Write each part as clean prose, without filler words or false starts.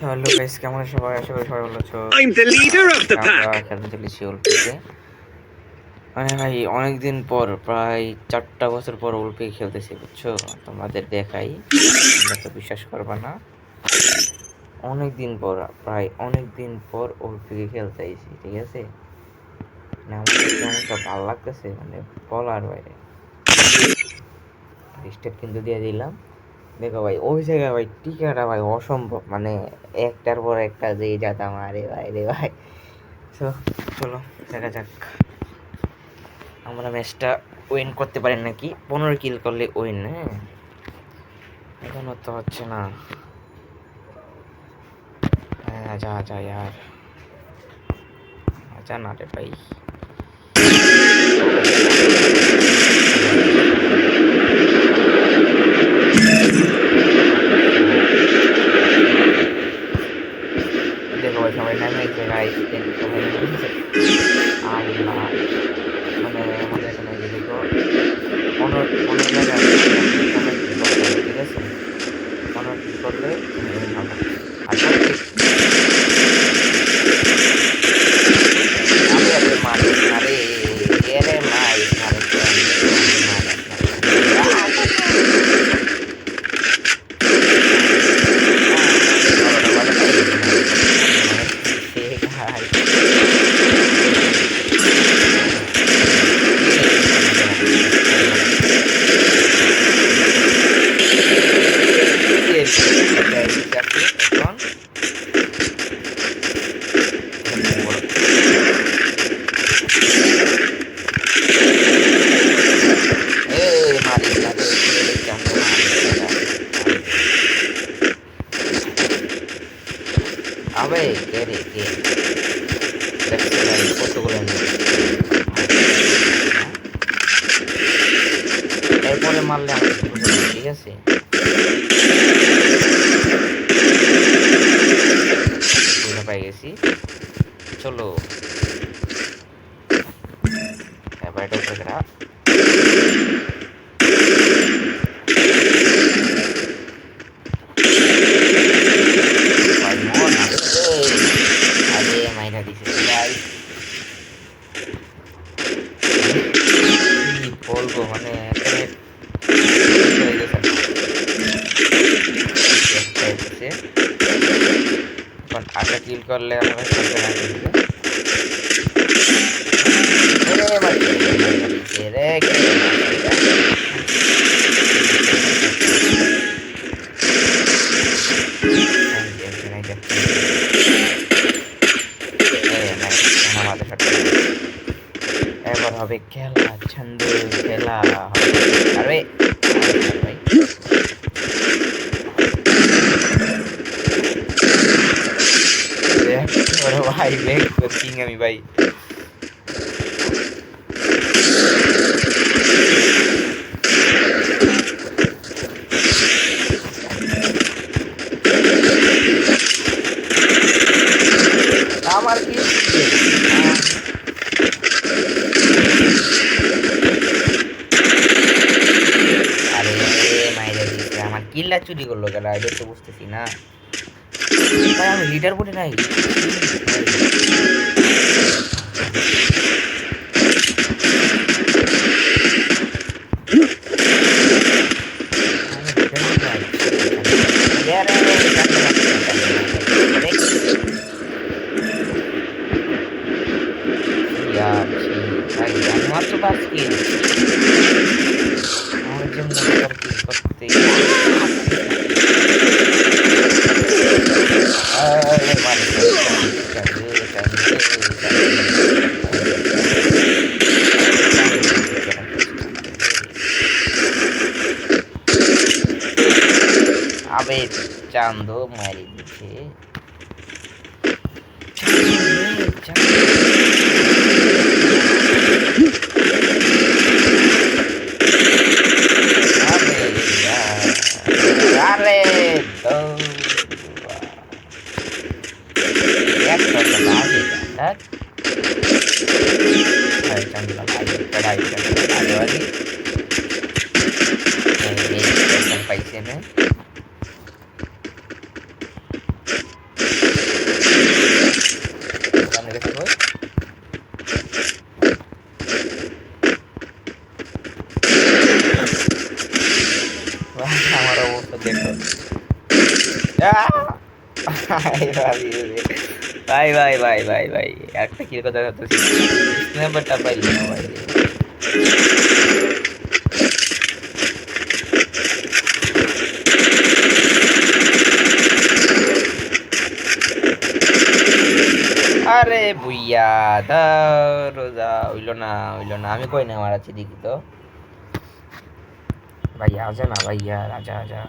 Hello guys, কেমন আছো সবাই? আশা করি সবাই ভালো আছো। I'm the leader of the আমরা pack. খেলতে চলেছি উলপিতে। মানে ভাই অনেকদিন পর, প্রায় 4টা বছর পর উলপি খেলতেছি, বুঝছো? তোমাদের দেখাই, তোমরা তো বিশ্বাস করবা না। অনেকদিন পর, প্রায় অনেকদিন পর উলপিকে খেলতে আইছি, ঠিক আছে? মানে আমার কেমনটা ভালো লাগতেছে, মানে বলার বাইরে। রিস্টার্ট কিন্তু দিয়ে দিলাম। দেখো ভাই, ওই জায়গায় ভাই টিকাটা ভাই অসম্ভব, মানে একটার পর একটা যেই যেতাম, আরে ভাই রে ভাই। তো চলো দেখা যাক আমরা ম্যাচটা উইন করতে পারি নাকি। 15 কিল করলে উইন। হ্যাঁ, এখনো তো হচ্ছে না। হ্যাঁ, যা যা यार, আচ্ছা না রে ভাই। দেখো ভাই, সবাই নামে গেছে গাইস, দেখো সবাই নেমে গেছে। আল্লাহ, মানে এমন একটা নাই যে দেখো 15 জায়গায় আপনি 15 কিল করতে হবে, ঠিক আছে? 15 কিল করলে তুমি উইন হবে। আর প্রত্যেক আবে আবে মারিস না রে, এরে মারিস না রে, কেমনে মারিস না আমাদের 12টা বাজে তাই মারিস না, কেমনে মারিস ভাই। কি রে, কেমনে মারিস আরে ভাই, কি রে ঠিক আছে এখন। এখানে তুমি বলো, এ মারিস না রে, কে রে কেমনে মারিস না রে ভাই। আবে কে রে কে, দেখছো ভাই কতগুলো এনিমি, মারতে পারতেছি না। এরপরে মারলে আমাকে ধরবে না, ঠিক আছে? বুঝা পাই গেছি। চলো এবার এটা উপরে কেনা ভাই, মর না রে। আরে মাইরা দিছে রে ভাই, মানে কি বলবো, মানে একেবারে শেষ হয়ে গেছে গা। একটা এসেছে, এখন 8টা কিল করলে আমরা চ্যাম্পিয়ন কিন্তু। এরে ভাই, এরে মাইরা দিছে রে, কে রে মারছে এটা? এই যে এ নাই, এখন আমাদের শটটা নাই। এবার হবে খেলা, ছন্দ খেলা হবে। আরে মারিস না রে ভাই, ব্যাক করো ভাই, ব্যাক করছি আমি ভাই। আমার কিল চুরি হয়ে গেছে না। আরে মাইরে দিছে, আমার কিলটা চুরি করলো কেডা, এটা তো বুঝতেছি না ভাই। আমি লিডার বলি নাই, কি ভাই, আমি লিডার বলি নাই, ছি চান্দু। আরে আরে আরে, চান্দু মারছে না, চান্দু মারছে না। আরে ছি আর ছি ভাই, আমি মাত্র 5 কিল, আমার জন্য বেকার কিল করতে। মারিস না, মারিস না রে চান্দু, চান্দু চান্দু চান্দু, চান্দু চান্দু রে, বেটা খেলছে চান্দু রে। আবে চান্দু মারি দিছে, চান্দু রে, চান্দু। আবে আরে দৌড়া, একটা তো লাগে যা থাক। ভাই চান্দুলা লাগে, চড়াই চান্দুলা লাগে বাড়ি। এই এই একদম পাইছে না। ভাই ভাই ভাই ভাই ভাই একটা কি কথা হচ্ছে স্ন্যাপারটা পাইল না ভাই আরে বুইয়া রোজা হইলো না আমি কই না মারাচ্ছি দেখি তো ভাইয়া আজা না ভাইয়া রাজা আজা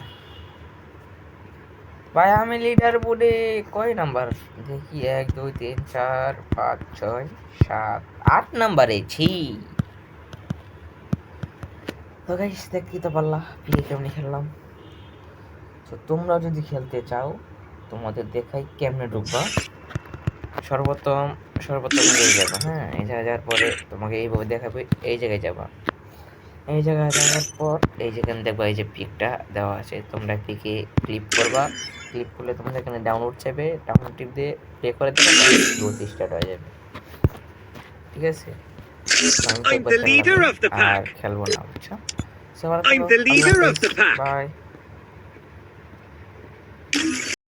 ভাই আমি লিডার বোর্ডে কয় নাম্বার দেখি 1 2 3 4 5 6 7 8 নাম্বারে ছি তো গাইস দেখতেই তো পারলা পিকে কেমনে খেললাম তো তোমরা যদি খেলতে চাও তোমাদের দেখাই কেমনে ঢুকবা সর্বোত্তম সর্বোত্তম এই যাবা হ্যাঁ এই জায়গায় যাওয়ার পরে তোমাকে এইভাবে দেখাবে এই জায়গায় যাবা এই জায়গায় যাওয়ার পর এই যেখানে দেখবা এই যে পিকটা দেওয়া আছে তোমরা পিকে ক্লিক করবা ক্লিক করলে তোমাদের এখানে ডাউনলোড চাইবে ডাউনলোড টিপ দিয়ে প্লে করে দেবে গ্রোথ স্টার্ট হয়ে যাবে ঠিক আছে I'm the leader of the R pack. খেলবো না বুঝছো I'm the leader of the pack. By